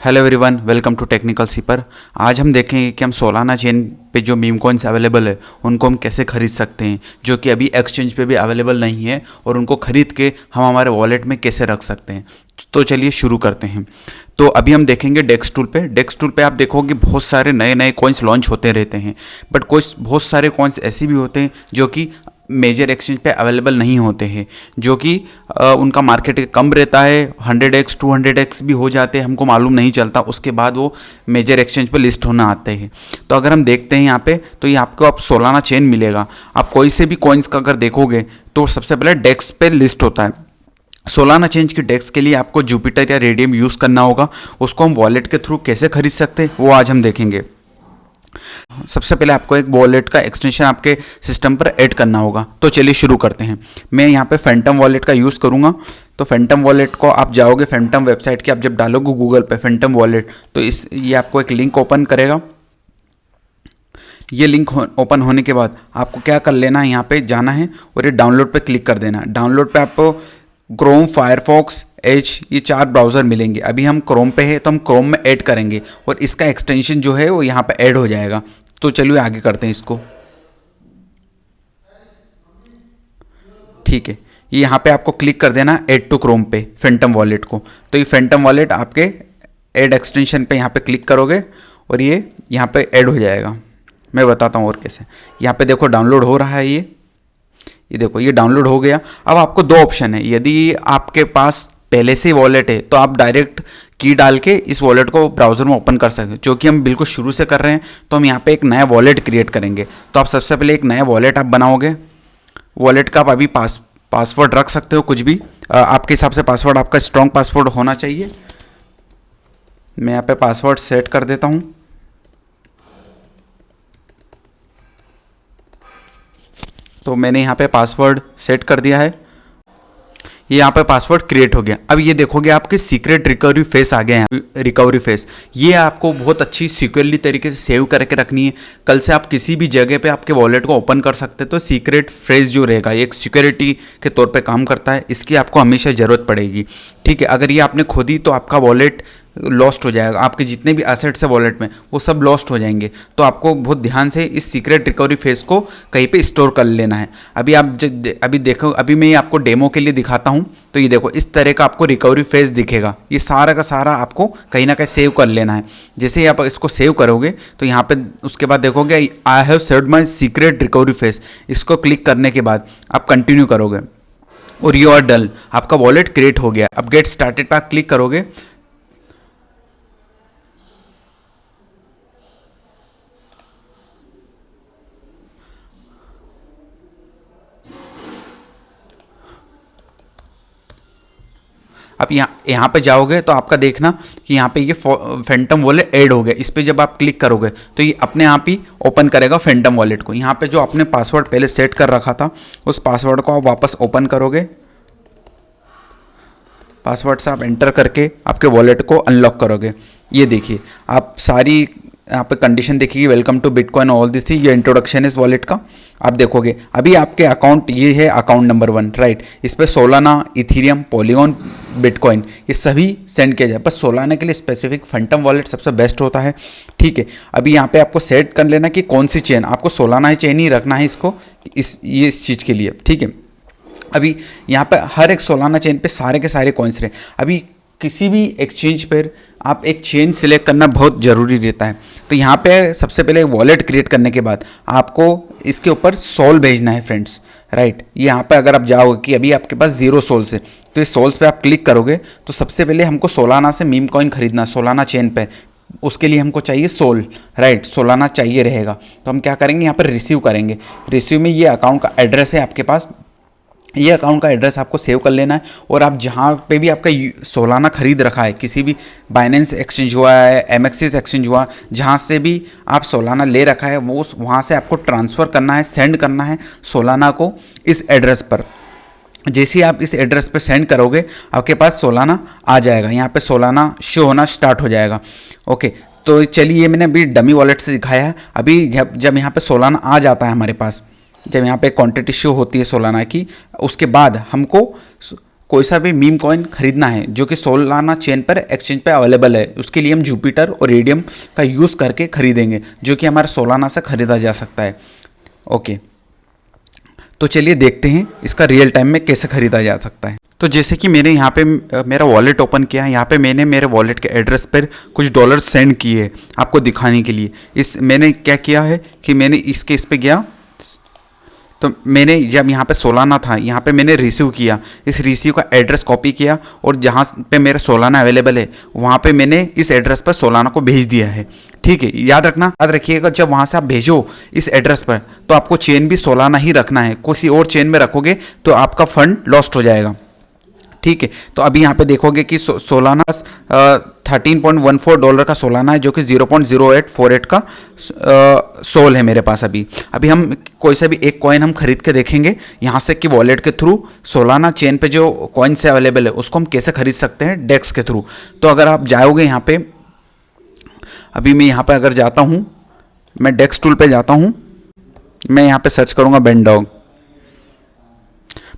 Hello everyone, welcome to technical seeper. आज हम देखेंगे कि हम सोलाना चेन पे जो मीम कॉइन्स अवेलेबल है उनको हम कैसे खरीद सकते हैं, जो कि अभी एक्सचेंज पे भी अवेलेबल नहीं है, और उनको खरीद के हम हमारे वॉलेट में कैसे रख सकते हैं। तो चलिए शुरू करते हैं। तो अभी हम देखेंगे डेक्स टूल पे। डेक्स टूल पे आप देखोगे बहुत सारे नए नए कॉइन्स लॉन्च होते रहते हैं, बट कुछ बहुत सारे कॉइन्स ऐसे भी होते हैं जो कि मेजर एक्सचेंज पे अवेलेबल नहीं होते हैं, जो कि उनका मार्केट कम रहता है, 100x 200x भी हो जाते हैं, हमको मालूम नहीं चलता, उसके बाद वो मेजर एक्सचेंज पे लिस्ट होना आते हैं। तो अगर हम देखते हैं यहाँ पे, तो ये आपको आप सोलाना चेन मिलेगा। आप कोई से भी कॉइन्स का अगर देखोगे तो सबसे पहले डेक्स पे लिस्ट होता है। सोलाना चेंज की डेक्स के लिए आपको जुपिटर या रेडियम यूज़ करना होगा। उसको हम वॉलेट के थ्रू कैसे खरीद सकते हैं वो आज हम देखेंगे। सबसे पहले आपको एक वॉलेट का एक्सटेंशन आपके सिस्टम पर ऐड करना होगा। तो चलिए शुरू करते हैं। मैं यहाँ पे फैंटम वॉलेट का यूज़ करूँगा। तो फैंटम वॉलेट को आप जाओगे फैंटम वेबसाइट की, आप जब डालोगे गूगल पे फैंटम वॉलेट, तो ये आपको एक लिंक ओपन करेगा। ये लिंक ओपन होने के बाद आपको क्या कर लेना है, यहाँ पे जाना है और ये डाउनलोड पे क्लिक कर देना है। डाउनलोड पे आपको क्रोम, फायरफॉक्स, एज, ये 4 ब्राउज़र मिलेंगे। अभी हम क्रोम पे है तो हम क्रोम में ऐड करेंगे और इसका एक्सटेंशन जो है वो यहाँ पे ऐड हो जाएगा। तो चलिए आगे करते हैं इसको। ठीक है, ये यहाँ पे आपको क्लिक कर देना ऐड टू क्रोम पे फैंटम वॉलेट को। तो ये फैंटम वॉलेट आपके ऐड एक्सटेंशन पे यहाँ पे क्लिक करोगे और ये यहाँ पे ऐड हो जाएगा। मैं बताता हूँ और कैसे। यहाँ पे देखो डाउनलोड हो रहा है। ये देखो ये डाउनलोड हो गया। अब आपको 2 ऑप्शन है। यदि आपके पास पहले से ही वॉलेट है तो आप डायरेक्ट की डाल के इस वॉलेट को ब्राउज़र में ओपन कर सकते हैं, जो कि हम बिल्कुल शुरू से कर रहे हैं। तो हम यहाँ पे एक नया वॉलेट क्रिएट करेंगे। तो आप सबसे पहले एक नया वॉलेट आप बनाओगे। वॉलेट का आप अभी पासवर्ड रख सकते हो, कुछ भी आपके हिसाब से। पासवर्ड आपका स्ट्रॉन्ग पासवर्ड होना चाहिए। मैं यहाँ पे पासवर्ड सेट कर देता हूँ। तो मैंने यहाँ पे पासवर्ड सेट कर दिया है। ये यहाँ पे पासवर्ड क्रिएट हो गया। अब ये देखोगे आपके सीक्रेट रिकवरी फेस आ गए हैं। रिकवरी फेस ये आपको बहुत अच्छी सिक्योरली तरीके से सेव करके रखनी है। कल से आप किसी भी जगह पे आपके वॉलेट को ओपन कर सकते हैं। तो सीक्रेट फ्रेज जो रहेगा ये एक सिक्योरिटी के तौर पे काम करता है। इसकी आपको हमेशा ज़रूरत पड़ेगी। ठीक है, अगर ये आपने खो दी तो आपका वॉलेट लॉस्ट हो जाएगा। आपके जितने भी एसेट्स है वॉलेट में वो सब लॉस्ट हो जाएंगे। तो आपको बहुत ध्यान से इस सीक्रेट रिकवरी फेस को कहीं पे स्टोर कर लेना है। अभी आप अभी देखो, अभी मैं आपको डेमो के लिए दिखाता हूँ। तो ये देखो इस तरह का आपको रिकवरी फेस दिखेगा। ये सारा का सारा आपको कहीं ना कहीं सेव कर लेना है। जैसे ही आप इसको सेव करोगे तो यहाँ पे उसके बाद देखोगे I have saved my secret recovery face. इसको क्लिक करने के बाद आप कंटिन्यू करोगे और यू आर डन। आपका वॉलेट क्रिएट हो गया। अब गेट स्टार्टेड पर आप क्लिक करोगे। अब यहाँ पे जाओगे तो आपका देखना कि यहाँ पे ये फैंटम वॉलेट ऐड हो गया। इस पर जब आप क्लिक करोगे तो ये अपने आप ही ओपन करेगा फैंटम वॉलेट को। यहाँ पे जो आपने पासवर्ड पहले सेट कर रखा था उस पासवर्ड को आप वापस ओपन करोगे। पासवर्ड से आप एंटर करके आपके वॉलेट को अनलॉक करोगे। ये देखिए आप सारी यहाँ पे कंडीशन देखिए, welcome to bitcoin all this थी। ये इंट्रोडक्शन इस वॉलेट का। आप देखोगे अभी आपके अकाउंट, ये है अकाउंट नंबर 1, राइट। इस पर सोलाना, इथीरियम, पॉलीगॉन, बिटकॉइन ये सभी सेंड किया जाए। बस सोलाना के लिए स्पेसिफिक फैंटम वॉलेट सबसे बेस्ट होता है। ठीक है, अभी यहाँ पे आपको सेट कर लेना कि कौन सी चेन आपको, सोलाना चेन ही रखना है इसको, इस चीज़ के लिए। ठीक है, अभी यहाँ पे हर एक सोलाना चेन पे सारे के सारे कॉइन्स रहे। अभी किसी भी एक्सचेंज पर आप एक चेन सिलेक्ट करना बहुत ज़रूरी रहता है। तो यहाँ पे सबसे पहले वॉलेट क्रिएट करने के बाद आपको इसके ऊपर सोल भेजना है फ्रेंड्स, राइट। यहाँ पे अगर आप जाओगे कि अभी आपके पास 0 सोल्स है तो इस सोल्स पे आप क्लिक करोगे तो सबसे पहले हमको सोलाना से मीम कॉइन खरीदना, सोलाना चेन पे। उसके लिए हमको चाहिए सोल, राइट, सोलाना चाहिए रहेगा। तो हम क्या करेंगे, यहाँ पर रिसीव करेंगे। रिसीव में ये अकाउंट का एड्रेस है आपके पास, ये अकाउंट का एड्रेस आपको सेव कर लेना है। और आप जहाँ पे भी आपका सोलाना खरीद रखा है, किसी भी बाइनेंस एक्सचेंज हुआ है, एमएक्सिस एक्सचेंज हुआ, जहाँ से भी आप सोलाना ले रखा है वो वहाँ से आपको ट्रांसफ़र करना है, सेंड करना है सोलाना को इस एड्रेस पर। जैसे ही आप इस एड्रेस पर सेंड करोगे आपके पास सोलाना आ जाएगा। यहाँ पे सोलाना शो होना स्टार्ट हो जाएगा। ओके, तो चलिए ये मैंने अभी डमी वॉलेट से दिखाया है। अभी जब यहाँ पे सोलाना आ जाता है हमारे पास, जब यहाँ पे क्वांटिटी शो होती है सोलाना की, उसके बाद हमको कोई सा भी मीम कॉइन खरीदना है जो कि सोलाना चेन पर एक्सचेंज पे अवेलेबल है, उसके लिए हम जुपिटर और रेडियम का यूज़ करके खरीदेंगे, जो कि हमारे सोलाना से ख़रीदा जा सकता है। ओके, तो चलिए देखते हैं इसका रियल टाइम में कैसे ख़रीदा जा सकता है। तो जैसे कि मैंने यहाँ पे मेरा वॉलेट ओपन किया, यहाँ पे मैंने मेरे वॉलेट के एड्रेस पर कुछ डॉलर सेंड किए आपको दिखाने के लिए। मैंने क्या किया है कि मैंने इस पे गया, तो मैंने जब यहाँ पे सोलाना था, यहाँ पे मैंने रिसीव किया, इस रिसीव का एड्रेस कॉपी किया और जहाँ पे मेरा सोलाना अवेलेबल है वहाँ पे मैंने इस एड्रेस पर सोलाना को भेज दिया है। ठीक है, याद रखिएगा जब वहाँ से आप भेजो इस एड्रेस पर तो आपको चेन भी सोलाना ही रखना है, किसी और चेन में रखोगे तो आपका फंड लॉस्ट हो जाएगा। ठीक है, तो अभी यहाँ पे देखोगे कि सोलाना $13.14 का सोलाना है, जो कि 0.0848 का सोल है मेरे पास। अभी हम कोई सा भी एक कॉइन हम खरीद के देखेंगे यहाँ से कि वॉलेट के थ्रू सोलाना चेन पे जो कॉइन से अवेलेबल है उसको हम कैसे खरीद सकते हैं डेक्स के थ्रू। तो अगर आप जाओगे यहाँ पे, अभी मैं यहाँ पे अगर जाता हूँ, मैं डेक्स टूल पे जाता हूँ, मैं यहाँ पे सर्च करूँगा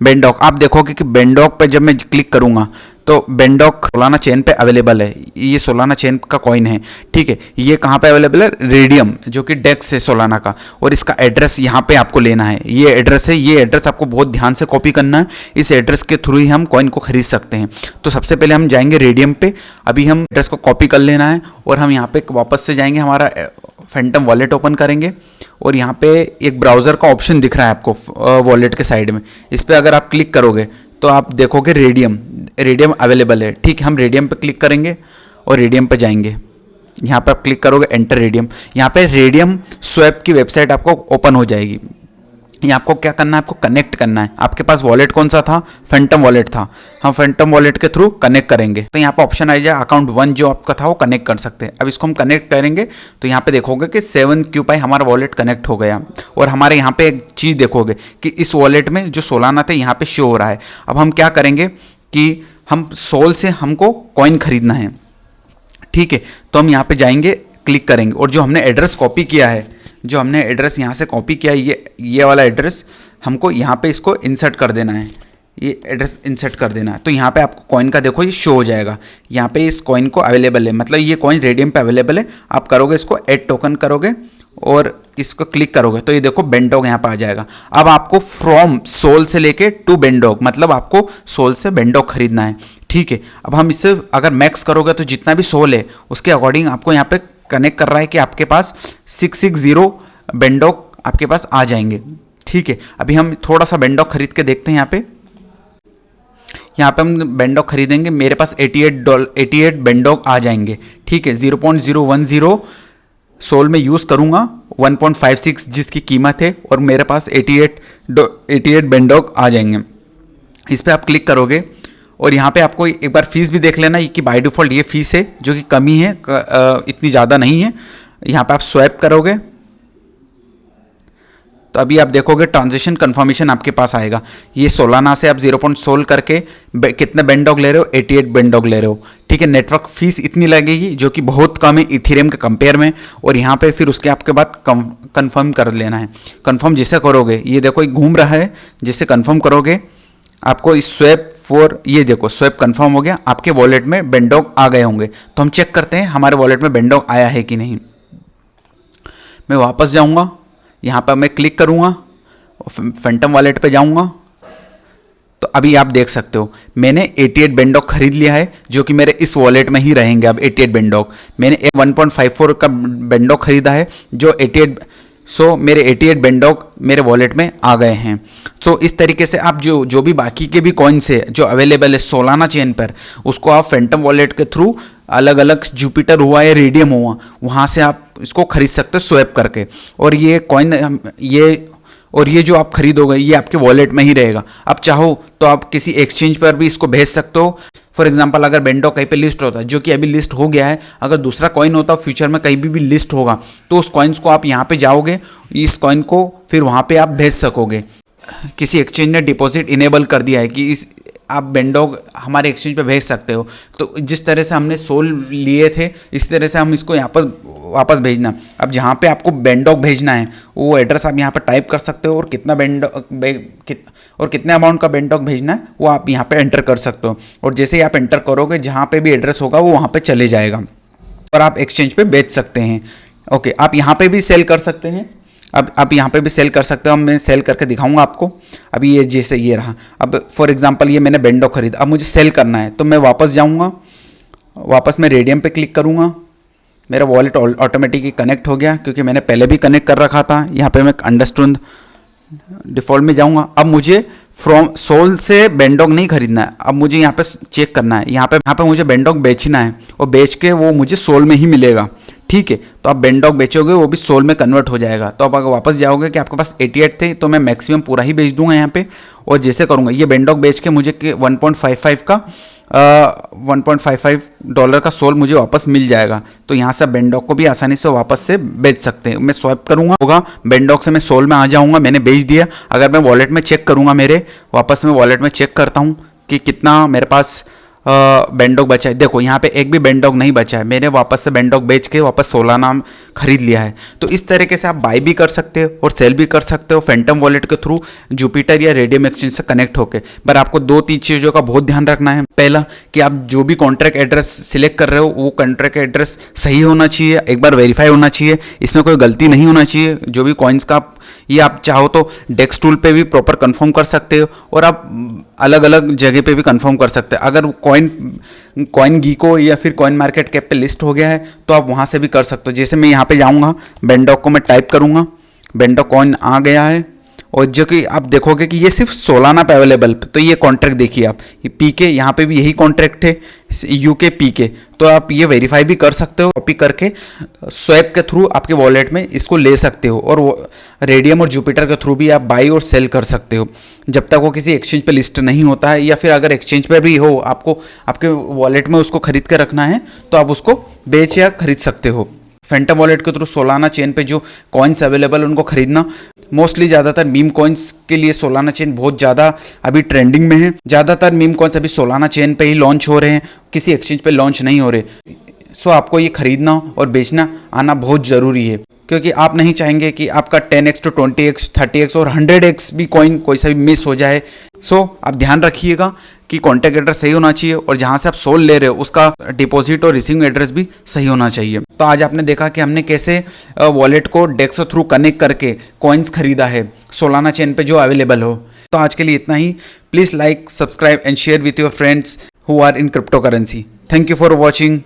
बेंडॉग। आप देखोगे कि बेंडॉग पे जब मैं क्लिक करूंगा तो बेंडॉग सोलाना चेन पे अवेलेबल है, ये सोलाना चेन का कॉइन है। ठीक है, ये कहाँ पे अवेलेबल है? रेडियम, जो कि डेक्स है सोलाना का, और इसका एड्रेस यहाँ पे आपको लेना है। ये एड्रेस है, ये एड्रेस आपको बहुत ध्यान से कॉपी करना है, इस एड्रेस के थ्रू ही हम कॉइन को खरीद सकते हैं। तो सबसे पहले हम जाएंगे रेडियम पे, अभी हम एड्रेस को कॉपी कर लेना है और हम यहाँ पे वापस से जाएंगे, हमारा फैंटम वॉलेट ओपन करेंगे और यहाँ पे एक ब्राउज़र का ऑप्शन दिख रहा है आपको वॉलेट के साइड में, इस पर अगर आप क्लिक करोगे तो आप देखोगे रेडियम अवेलेबल है। ठीक है, हम रेडियम पे क्लिक करेंगे और रेडियम पे जाएंगे, यहाँ पे आप क्लिक करोगे एंटर रेडियम, यहाँ पे रेडियम स्वैप की वेबसाइट आपको ओपन हो जाएगी। ये आपको क्या करना है? आपको कनेक्ट करना है। आपके पास वॉलेट कौन सा था? फैंटम वॉलेट था, हम फैंटम वॉलेट के थ्रू कनेक्ट करेंगे। तो यहाँ पे ऑप्शन आ जाए अकाउंट 1 जो आपका था वो कनेक्ट कर सकते हैं। अब इसको हम कनेक्ट करेंगे तो यहाँ पे देखोगे कि 7 हमारा वॉलेट कनेक्ट हो गया और हमारे यहाँ पे एक चीज़ देखोगे कि इस वॉलेट में जो सोलाना थे यहाँ पे शो हो रहा है। अब हम क्या करेंगे कि हम सोल से हमको कॉइन खरीदना है। ठीक है, तो हम यहाँ पे जाएंगे, क्लिक करेंगे और जो हमने एड्रेस कॉपी किया है, जो हमने एड्रेस यहाँ से कॉपी किया है, ये वाला एड्रेस हमको यहाँ पे इसको इंसर्ट कर देना है, ये एड्रेस इंसर्ट कर देना है। तो यहाँ पे आपको कॉइन का देखो ये शो हो जाएगा, यहाँ पे इस कॉइन को अवेलेबल है, मतलब ये कॉइन रेडियम पे अवेलेबल है। आप करोगे इसको ऐड टोकन करोगे और इसको क्लिक करोगे तो ये देखो बेंडॉग यहाँ पे आ जाएगा। अब आपको फ्रॉम सोल से लेके टू बेंडॉग, मतलब आपको सोल से बेंडॉग खरीदना है। ठीक है, अब हम इससे अगर मैक्स करोगे तो जितना भी सोल है उसके अकॉर्डिंग आपको यहाँ पे कनेक्ट कर रहा है कि आपके पास 660 बेंडॉग आपके पास आ जाएंगे। ठीक है, अभी हम थोड़ा सा बेंडॉग खरीद के देखते हैं। यहाँ पे हम बेंडॉग खरीदेंगे, मेरे पास 88 बेंडॉग आ जाएंगे। ठीक है, 0.010 सोल में यूज़ करूँगा, 1.56 जिसकी कीमत है, और मेरे पास 88 बेंडॉग आ जाएंगे। इस पर आप क्लिक करोगे और यहाँ पे आपको एक बार फीस भी देख लेना कि बाय डिफ़ॉल्ट ये फीस है जो कि कम ही है, इतनी ज़्यादा नहीं है। यहाँ पे आप स्वैप करोगे तो अभी आप देखोगे ट्रांजेक्शन कंफर्मेशन आपके पास आएगा। ये सोलाना से आप 0.16 करके कितने बेंडॉग ले रहे हो? 88 बेंडॉग ले रहे हो। ठीक है, नेटवर्क फीस इतनी लगेगी जो कि बहुत कम है इथेरियम के कंपेयर में। और यहाँ पे फिर उसके आपके बाद कंफर्म कर लेना है। कंफर्म जैसे करोगे, ये देखो ये घूम रहा है, जैसे कंफर्म करोगे आपको इस स्वैप फॉर, ये देखो स्वैप कंफर्म हो गया, आपके वॉलेट में बेंडॉग आ गए होंगे। तो हम चेक करते हैं हमारे वॉलेट में बेंडॉग आया है कि नहीं। मैं वापस जाऊँगा, यहाँ पर मैं क्लिक करूँगा, फैंटम वॉलेट पे जाऊँगा तो अभी आप देख सकते हो मैंने 88 बेंडॉग खरीद लिया है जो कि मेरे इस वॉलेट में ही रहेंगे। अब 88 बेंडॉग मैंने 1.54 का बेंडॉग खरीदा है जो 88 मेरे 88 बेंडॉग मेरे वॉलेट में आ गए हैं। तो इस तरीके से आप जो भी बाकी के भी कॉइन्स है जो अवेलेबल है सोलाना चेन पर, उसको आप फैंटम वॉलेट के थ्रू अलग अलग जुपिटर हुआ या रेडियम हुआ वहाँ से आप इसको खरीद सकते हो स्वैप करके। और ये कॉइन ये जो आप खरीदोगे ये आपके वॉलेट में ही रहेगा। आप चाहो तो आप किसी एक्सचेंज पर भी इसको भेज सकते हो। फॉर एग्जांपल अगर बेंडॉग कहीं पे लिस्ट होता है, जो कि अभी लिस्ट हो गया है, अगर दूसरा कॉइन होता है फ्यूचर में कहीं भी लिस्ट होगा तो उस कॉइन्स को आप यहाँ पे जाओगे, इस कॉइन को फिर वहाँ पे आप भेज सकोगे। किसी एक्सचेंज ने डिपॉजिट इनेबल कर दिया है कि इस आप बेंडॉग हमारे एक्सचेंज पे भेज सकते हो। तो जिस तरह से हमने सोल लिए थे इस तरह से हम इसको यहाँ पर वापस भेजना। अब जहाँ पे आपको बेंडॉग भेजना है वो एड्रेस आप यहाँ पर टाइप कर सकते हो और कितना और कितने अमाउंट का बेंडॉग भेजना है वो आप यहाँ पे एंटर कर सकते हो। और जैसे ही आप एंटर करोगे जहाँ पे भी एड्रेस होगा वो वहाँ पे चले जाएगा और आप एक्सचेंज पे बेच सकते हैं। ओके, आप यहाँ पे भी सेल कर सकते हैं। अब आप यहाँ पे भी सेल कर सकते हो। मैं सेल करके दिखाऊंगा आपको। अभी ये जैसे ये रहा, अब फॉर एग्जांपल ये मैंने बेंडॉग खरीदा, अब मुझे सेल करना है तो मैं वापस जाऊँगा, वापस मैं रेडियम पे क्लिक करूँगा। मेरा वॉलेट ऑटोमेटिकली कनेक्ट हो गया क्योंकि मैंने पहले भी कनेक्ट कर रखा था। यहाँ पे मैं अंडरस्टूड डिफ़ॉल्ट में जाऊँगा। अब मुझे फ्रॉम सोल से बेंडॉग नहीं खरीदना है, अब मुझे यहाँ पे चेक करना है। यहाँ पे मुझे बेंडॉग बेचना है और बेच के वो मुझे सोल में ही मिलेगा। ठीक है, तो आप बेंडॉग बेचोगे वो भी सोल में कन्वर्ट हो जाएगा। तो आप अगर वापस जाओगे कि आपके पास 88 थे तो मैं मैक्सिमम पूरा ही बेच दूंगा यहाँ पे। और जैसे करूँगा ये बेंडॉग बेच के मुझे 1.55 का $1.55 का सोल मुझे वापस मिल जाएगा। तो यहाँ से बेंडॉग को भी आसानी से वापस से बेच सकते हैं। मैं स्वाइप करूँगा होगा बेंडॉग से मैं सोल में आ जाऊँगा, मैंने बेच दिया। अगर मैं वॉलेट में चेक करूँगा मेरे वापस मैं वॉलेट में चेक करता हूँ कि कितना मेरे पास बेंडॉग बचा है। देखो यहाँ पे एक भी बेंडॉग नहीं बचा है, मैंने वापस से बेंडॉग बेच के वापस सोलाना खरीद लिया है। तो इस तरीके से आप बाई भी कर सकते हो और सेल भी कर सकते हो फैंटम वॉलेट के थ्रू जुपिटर या रेडियम एक्सचेंज से कनेक्ट होकर। पर आपको 2-3 चीज़ों का बहुत ध्यान रखना है। पहला कि आप जो भी कॉन्ट्रैक्ट एड्रेस सिलेक्ट कर रहे हो वो कॉन्ट्रैक्ट एड्रेस सही होना चाहिए, एक बार वेरीफाई होना चाहिए, इसमें कोई गलती नहीं होना चाहिए। जो भी कॉइन्स का ये आप चाहो तो डेक्स टूल पे भी प्रॉपर कंफर्म कर सकते हो और आप अलग अलग जगह पे भी कंफर्म कर सकते हैं। अगर कॉइन गीको या फिर कॉइन मार्केट कैप पे लिस्ट हो गया है तो आप वहाँ से भी कर सकते हो। जैसे मैं यहाँ पे जाऊँगा, बेंडॉग को मैं टाइप करूँगा, बेंडॉग कॉइन आ गया है और जो कि आप देखोगे कि ये सिर्फ सोलाना पे अवेलेबल। तो ये कॉन्ट्रैक्ट देखिए आप, ये पीके यहाँ पे भी यही कॉन्ट्रैक्ट है यूके पीके। तो आप ये वेरीफाई भी कर सकते हो, कॉपी करके स्वैप के थ्रू आपके वॉलेट में इसको ले सकते हो। और रेडियम और जुपिटर के थ्रू भी आप बाई और सेल कर सकते हो जब तक वो किसी एक्सचेंज पे लिस्ट नहीं होता है। या फिर अगर एक्सचेंज पे भी हो, आपको आपके वॉलेट में उसको खरीद के रखना है तो आप उसको बेच या खरीद सकते हो। फैंटम वॉलेट के थ्रू सोलाना चेन पे जो कॉइन्स अवेलेबल उनको खरीदना। मोस्टली ज़्यादातर मीम कॉइन्स के लिए सोलाना चेन बहुत ज़्यादा अभी ट्रेंडिंग में है। ज़्यादातर मीम कॉइन्स अभी सोलाना चेन पे ही लॉन्च हो रहे हैं, किसी एक्सचेंज पे लॉन्च नहीं हो रहे। सो आपको ये खरीदना और बेचना आना बहुत ज़रूरी है क्योंकि आप नहीं चाहेंगे कि आपका 10x to 20x 30x और 100x भी कॉइन कोई सा भी मिस हो जाए। सो आप ध्यान रखिएगा कि कॉन्टैक्ट एड्रेस सही होना चाहिए और जहाँ से आप सोल ले रहे हो उसका डिपॉजिट और रिसीविंग एड्रेस भी सही होना चाहिए। तो आज आपने देखा कि हमने कैसे वॉलेट को डेक्स थ्रू कनेक्ट करके कॉइन्स खरीदा है सोलाना चेन पे जो अवेलेबल हो। तो आज के लिए इतना ही। Please like, subscribe and share with your friends who are in cryptocurrency. Thank you for watching.